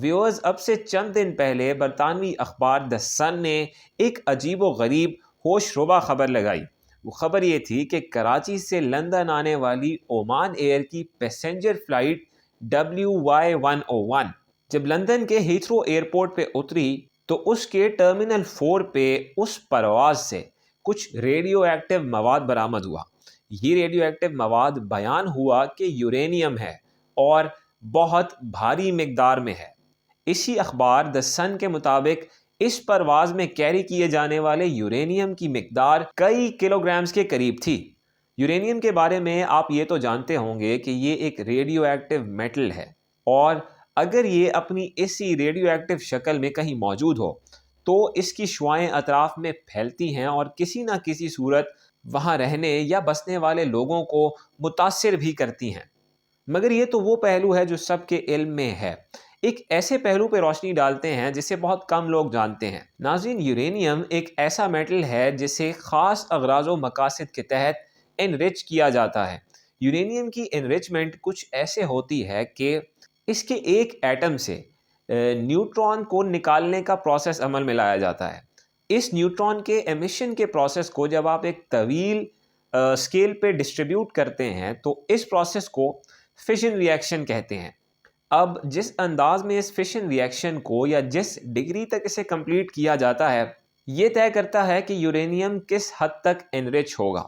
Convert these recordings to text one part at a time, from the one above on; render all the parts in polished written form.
Viewers, اب سے چند دن پہلے برطانوی اخبار دا سن نے ایک عجیب و غریب ہوش ربا خبر لگائی۔ وہ خبر یہ تھی کہ کراچی سے لندن آنے والی اومان ایئر کی پیسنجر فلائٹ WY101 جب لندن کے ہیتھرو ایئرپورٹ پہ اتری تو اس کے ٹرمینل 4 پہ اس پرواز سے کچھ ریڈیو ایکٹیو مواد برآمد ہوا۔ یہ ریڈیو ایکٹیو مواد بیان ہوا کہ یورینیم ہے اور بہت بھاری مقدار میں ہے۔ اسی اخبار دا سن کے مطابق اس پرواز میں کیری کیے جانے والے یورینیم کی مقدار کئی کلو گرامز کے قریب تھی۔ یورینیم کے بارے میں آپ یہ تو جانتے ہوں گے کہ یہ ایک ریڈیو ایکٹیو میٹل ہے، اور اگر یہ اپنی اسی ریڈیو ایکٹیو شکل میں کہیں موجود ہو تو اس کی شعاعیں اطراف میں پھیلتی ہیں اور کسی نہ کسی صورت وہاں رہنے یا بسنے والے لوگوں کو متاثر بھی کرتی ہیں۔ مگر یہ تو وہ پہلو ہے جو سب کے علم میں ہے۔ ایک ایسے پہلو پہ روشنی ڈالتے ہیں جسے بہت کم لوگ جانتے ہیں۔ ناظرین، یورینیم ایک ایسا میٹل ہے جسے خاص اغراض و مقاصد کے تحت انرچ کیا جاتا ہے۔ یورینیم کی انرچمنٹ کچھ ایسے ہوتی ہے کہ اس کے ایک ایٹم سے نیوٹران کو نکالنے کا پروسیس عمل میں لایا جاتا ہے۔ اس نیوٹران کے ایمیشن کے پروسیس کو جب آپ ایک طویل اسکیل پہ ڈسٹریبیوٹ کرتے ہیں تو اس پروسیس کو فشن ری ایکشن کہتے ہیں۔ اب جس انداز میں اس فشن ری ایکشن کو یا جس ڈگری تک اسے کمپلیٹ کیا جاتا ہے یہ طے کرتا ہے کہ یورینیم کس حد تک انرچ ہوگا۔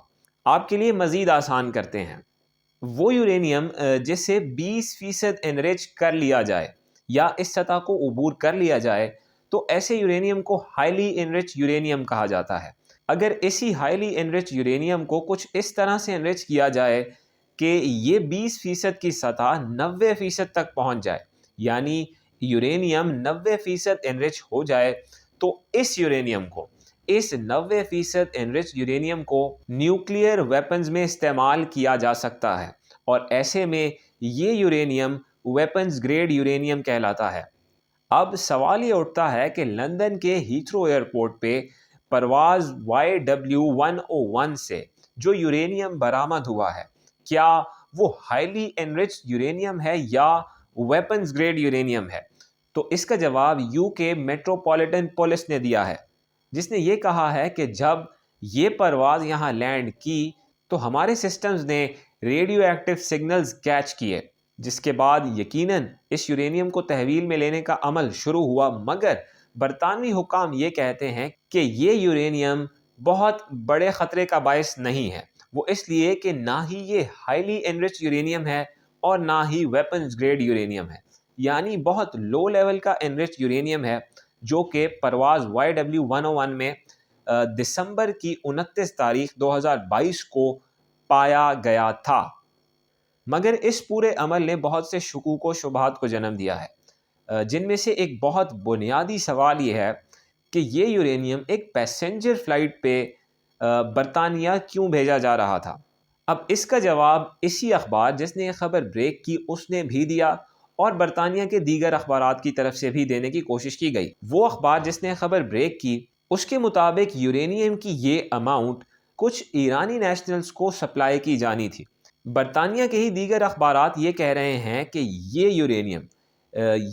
آپ کے لیے مزید آسان کرتے ہیں، وہ یورینیم جسے 20% انرچ کر لیا جائے یا اس سطح کو عبور کر لیا جائے تو ایسے یورینیم کو ہائیلی انرچ یورینیم کہا جاتا ہے۔ اگر اسی ہائیلی انرچ یورینیم کو کچھ اس طرح سے انرچ کیا جائے کہ یہ 20% کی سطح 90% تک پہنچ جائے، یعنی یورینیم 90% انرچ ہو جائے، تو اس 90% انرچ یورینیم کو نیوکلیئر ویپنز میں استعمال کیا جا سکتا ہے، اور ایسے میں یہ یورینیم ویپنز گریڈ یورینیم کہلاتا ہے۔ اب سوال یہ اٹھتا ہے کہ لندن کے ہیتھرو ایئرپورٹ پہ پرواز YW101 سے جو یورینیم برآمد ہوا ہے کیا وہ ہائیلی انرچ یورینیم ہے یا ویپنز گریڈ یورینیم ہے؟ تو اس کا جواب UK میٹروپولیٹن پولیس نے دیا ہے، جس نے یہ کہا ہے کہ جب یہ پرواز یہاں لینڈ کی تو ہمارے سسٹمز نے ریڈیو ایکٹیو سگنلز کیچ کیے، جس کے بعد یقیناً اس یورینیم کو تحویل میں لینے کا عمل شروع ہوا۔ مگر برطانوی حکام یہ کہتے ہیں کہ یہ یورینیم بہت بڑے خطرے کا باعث نہیں ہے، وہ اس لیے کہ نہ ہی یہ ہائیلی انرچ یورینیم ہے اور نہ ہی ویپنز گریڈ یورینیم ہے، یعنی بہت لو لیول کا انرچ یورینیم ہے جو کہ پرواز YW101 میں دسمبر کی 29 تاریخ 2022 کو پایا گیا تھا۔ مگر اس پورے عمل نے بہت سے شکوک و شبہات کو جنم دیا ہے، جن میں سے ایک بہت بنیادی سوال یہ ہے کہ یہ یورینیم ایک پیسنجر فلائٹ پہ برطانیہ کیوں بھیجا جا رہا تھا؟ اب اس کا جواب اسی اخبار جس نے یہ خبر بریک کی اس نے بھی دیا، اور برطانیہ کے دیگر اخبارات کی طرف سے بھی دینے کی کوشش کی گئی۔ وہ اخبار جس نے خبر بریک کی اس کے مطابق یورینیم کی یہ اماؤنٹ کچھ ایرانی نیشنلز کو سپلائی کی جانی تھی۔ برطانیہ کے ہی دیگر اخبارات یہ کہہ رہے ہیں کہ یہ یورینیم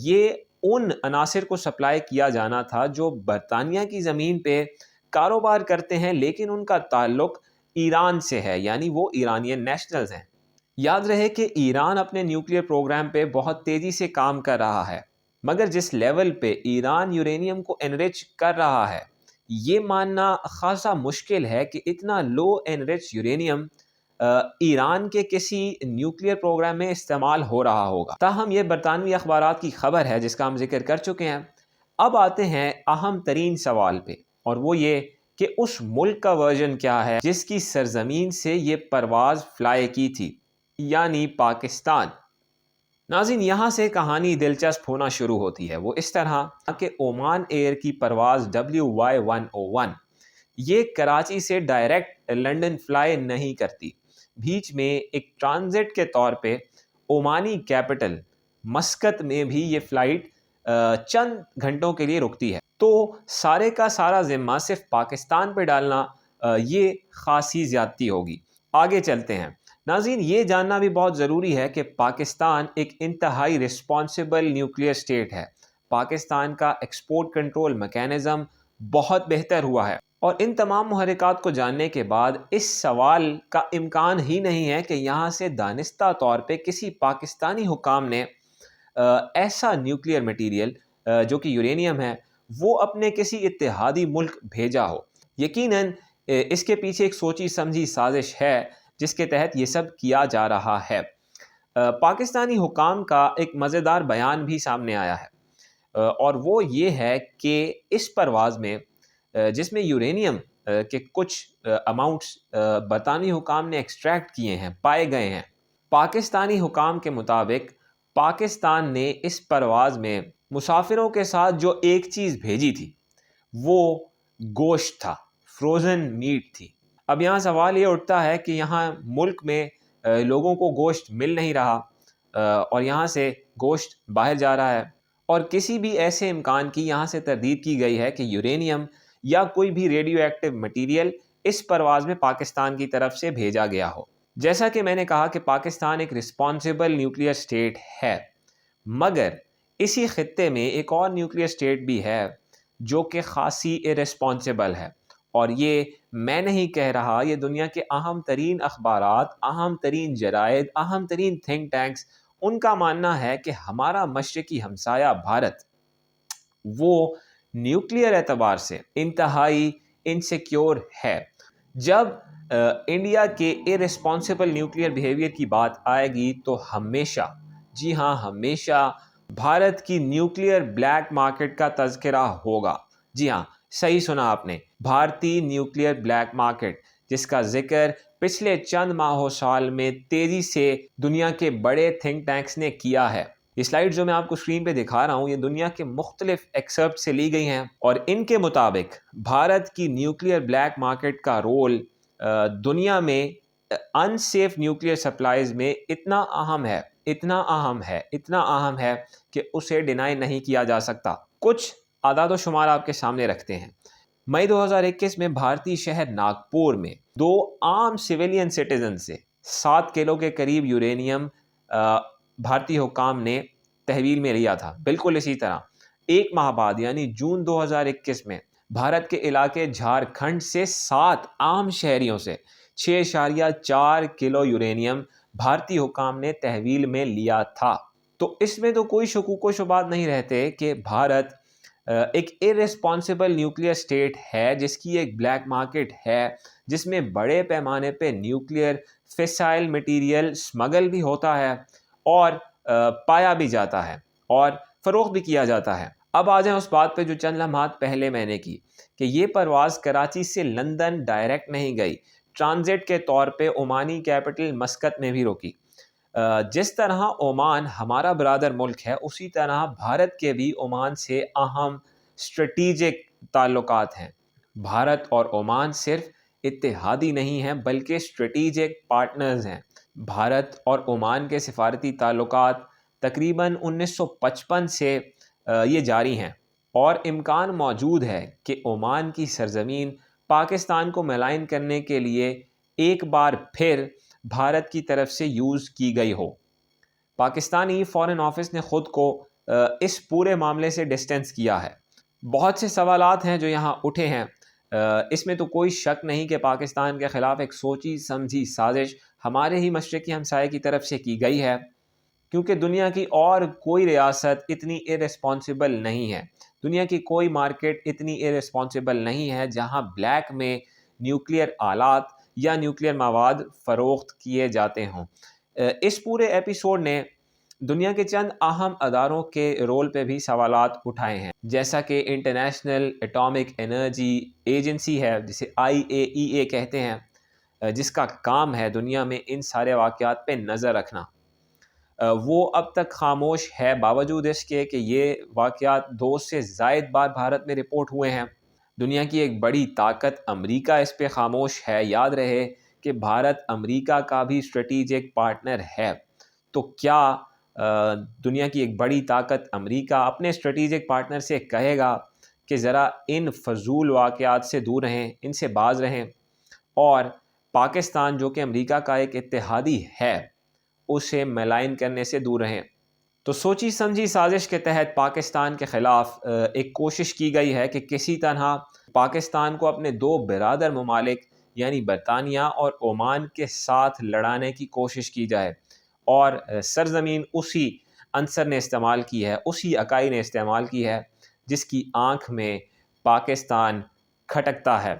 یہ ان عناصر کو سپلائی کیا جانا تھا جو برطانیہ کی زمین پہ کاروبار کرتے ہیں لیکن ان کا تعلق ایران سے ہے، یعنی وہ ایرانین نیشنلز ہیں۔ یاد رہے کہ ایران اپنے نیوکلیئر پروگرام پہ بہت تیزی سے کام کر رہا ہے، مگر جس لیول پہ ایران یورینیم کو انرچ کر رہا ہے یہ ماننا خاصا مشکل ہے کہ اتنا لو انرچ یورینیم ایران کے کسی نیوکلیئر پروگرام میں استعمال ہو رہا ہوگا۔ تاہم یہ برطانوی اخبارات کی خبر ہے جس کا ہم ذکر کر چکے ہیں۔ اب آتے ہیں اہم ترین سوال پہ، اور وہ یہ کہ اس ملک کا ورژن کیا ہے جس کی سرزمین سے یہ پرواز فلائی کی تھی، یعنی پاکستان۔ ناظرین، یہاں سے کہانی دلچسپ ہونا شروع ہوتی ہے، وہ اس طرح کہ اومان ایئر کی پرواز WY101 یہ کراچی سے ڈائریکٹ لندن فلائی نہیں کرتی، بیچ میں ایک ٹرانزٹ کے طور پہ اومانی کیپٹل مسقط میں بھی یہ فلائٹ چند گھنٹوں کے لیے رکتی ہے۔ تو سارے کا سارا ذمہ صرف پاکستان پہ ڈالنا یہ خاصی زیادتی ہوگی۔ آگے چلتے ہیں ناظرین، یہ جاننا بھی بہت ضروری ہے کہ پاکستان ایک انتہائی رسپانسبل نیوکلیئر اسٹیٹ ہے۔ پاکستان کا ایکسپورٹ کنٹرول میکینزم بہت بہتر ہوا ہے۔ اور ان تمام محرکات کو جاننے کے بعد اس سوال کا امکان ہی نہیں ہے کہ یہاں سے دانستہ طور پہ کسی پاکستانی حکام نے ایسا نیوکلیئر مٹیریل جو کہ یورینیم ہے وہ اپنے کسی اتحادی ملک بھیجا ہو۔ یقیناً اس کے پیچھے ایک سوچی سمجھی سازش ہے جس کے تحت یہ سب کیا جا رہا ہے۔ پاکستانی حکام کا ایک مزیدار بیان بھی سامنے آیا ہے، اور وہ یہ ہے کہ اس پرواز میں جس میں یورینیم کے کچھ اماؤنٹس برطانوی حکام نے ایکسٹریکٹ کیے ہیں، پائے گئے ہیں، پاکستانی حکام کے مطابق پاکستان نے اس پرواز میں مسافروں کے ساتھ جو ایک چیز بھیجی تھی وہ گوشت تھا، فروزن میٹ تھی۔ اب یہاں سوال یہ اٹھتا ہے کہ یہاں ملک میں لوگوں کو گوشت مل نہیں رہا اور یہاں سے گوشت باہر جا رہا ہے، اور کسی بھی ایسے امکان کی یہاں سے تردید کی گئی ہے کہ یورینیم یا کوئی بھی ریڈیو ایکٹیو مٹیریل اس پرواز میں پاکستان کی طرف سے بھیجا گیا ہو۔ جیسا کہ میں نے کہا کہ پاکستان ایک رسپانسیبل نیوکلیئر سٹیٹ ہے، مگر اسی خطے میں ایک اور نیوکلیئر سٹیٹ بھی ہے جو کہ خاصی ارسپانسیبل ہے، اور یہ میں نہیں کہہ رہا، یہ دنیا کے اہم ترین اخبارات، اہم ترین جرائد، اہم ترین تھنک ٹینکس، ان کا ماننا ہے کہ ہمارا مشرقی ہمسایہ بھارت وہ نیوکلیئر اعتبار سے انتہائی انسیکیور ہے۔ جب انڈیا کے ارسپانسیبل نیوکلیئر بیہیویئر کی بات آئے گی تو ہمیشہ، جی ہاں ہمیشہ، بھارت کی نیوکلیئر بلیک مارکیٹ کا تذکرہ ہوگا۔ جی ہاں صحیح سنا آپ نے، بھارتی نیوکلیئر بلیک مارکیٹ، جس کا ذکر پچھلے چند ماہ و سال میں تیزی سے دنیا کے بڑے تھنک ٹینکس نے کیا ہے۔ یہ سلائیڈ جو میں آپ کو اسکرین پہ دکھا رہا ہوں یہ دنیا کے مختلف ایکسرپٹ سے لی گئی ہیں، اور ان کے مطابق بھارت کی نیوکلیئر بلیک مارکیٹ کا رول دنیا میں ان سیف نیوکلیئر سپلائیز میں اتنا اہم ہے، اتنا اہم ہے، اتنا اہم ہے کہ اسے ڈینائی نہیں کیا جا سکتا۔ کچھ اعداد و شمار آپ کے سامنے رکھتے ہیں۔ مئی 2021 میں بھارتی شہر ناگپور میں 2 عام سویلین سٹیزن سے 7 کلو کے قریب یورینیم بھارتی حکام نے تحویل میں لیا تھا۔ بالکل اسی طرح ایک ماہ بعد یعنی جون 2021 میں بھارت کے علاقے جھارکھنڈ سے 7 عام شہریوں سے 6.4 کلو یورینیم بھارتی حکام نے تحویل میں لیا تھا۔ تو اس میں تو کوئی شکوک و شبہات نہیں رہتے کہ بھارت ایک ارسپانسیبل نیوکلیئر سٹیٹ ہے، جس کی ایک بلیک مارکیٹ ہے، جس میں بڑے پیمانے پہ نیوکلیئر فیسائل مٹیریل سمگل بھی ہوتا ہے اور پایا بھی جاتا ہے اور فروخت بھی کیا جاتا ہے۔ اب آ جائیں اس بات پہ جو چند لمحات پہلے میں نے کی کہ یہ پرواز کراچی سے لندن ڈائریکٹ نہیں گئی، ٹرانزٹ کے طور پہ عمانی کیپٹل مسقط میں بھی روکی۔ جس طرح عمان ہمارا برادر ملک ہے، اسی طرح بھارت کے بھی عمان سے اہم اسٹریٹیجک تعلقات ہیں۔ بھارت اور عمان صرف اتحادی نہیں ہیں بلکہ اسٹریٹیجک پارٹنرز ہیں۔ بھارت اور عمان کے سفارتی تعلقات تقریباً 1955 سے یہ جاری ہیں، اور امکان موجود ہے کہ عمان کی سرزمین پاکستان کو ملائن کرنے کے لیے ایک بار پھر بھارت کی طرف سے یوز کی گئی ہو۔ پاکستانی فارن آفس نے خود کو اس پورے معاملے سے ڈسٹینس کیا ہے۔ بہت سے سوالات ہیں جو یہاں اٹھے ہیں، اس میں تو کوئی شک نہیں کہ پاکستان کے خلاف ایک سوچی سمجھی سازش ہمارے ہی مشرقی ہمسائے کی طرف سے کی گئی ہے، کیونکہ دنیا کی اور کوئی ریاست اتنی ارسپانسیبل نہیں ہے، دنیا کی کوئی مارکیٹ اتنی ارسپانسیبل نہیں ہے جہاں بلیک میں نیوکلیئر آلات یا نیوکلیئر مواد فروخت کیے جاتے ہوں۔ اس پورے ایپیسوڈ نے دنیا کے چند اہم اداروں کے رول پہ بھی سوالات اٹھائے ہیں، جیسا کہ انٹرنیشنل ایٹامک انرجی ایجنسی ہے جسے IAEA کہتے ہیں، جس کا کام ہے دنیا میں ان سارے واقعات پہ نظر رکھنا۔ وہ اب تک خاموش ہے باوجود اس کے کہ یہ واقعات 2 سے زائد بار بھارت میں رپورٹ ہوئے ہیں۔ دنیا کی ایک بڑی طاقت امریکہ اس پہ خاموش ہے۔ یاد رہے کہ بھارت امریکہ کا بھی اسٹریٹیجک پارٹنر ہے، تو کیا دنیا کی ایک بڑی طاقت امریکہ اپنے اسٹریٹیجک پارٹنر سے کہے گا کہ ذرا ان فضول واقعات سے دور رہیں، ان سے باز رہیں، اور پاکستان جو کہ امریکہ کا ایک اتحادی ہے اسے ملائن کرنے سے دور رہیں؟ تو سوچی سمجھی سازش کے تحت پاکستان کے خلاف ایک کوشش کی گئی ہے کہ کسی طرح پاکستان کو اپنے دو برادر ممالک یعنی برطانیہ اور عمان کے ساتھ لڑانے کی کوشش کی جائے، اور سرزمین اسی عنصر نے استعمال کی ہے، اسی اکائی نے استعمال کی ہے جس کی آنکھ میں پاکستان کھٹکتا ہے۔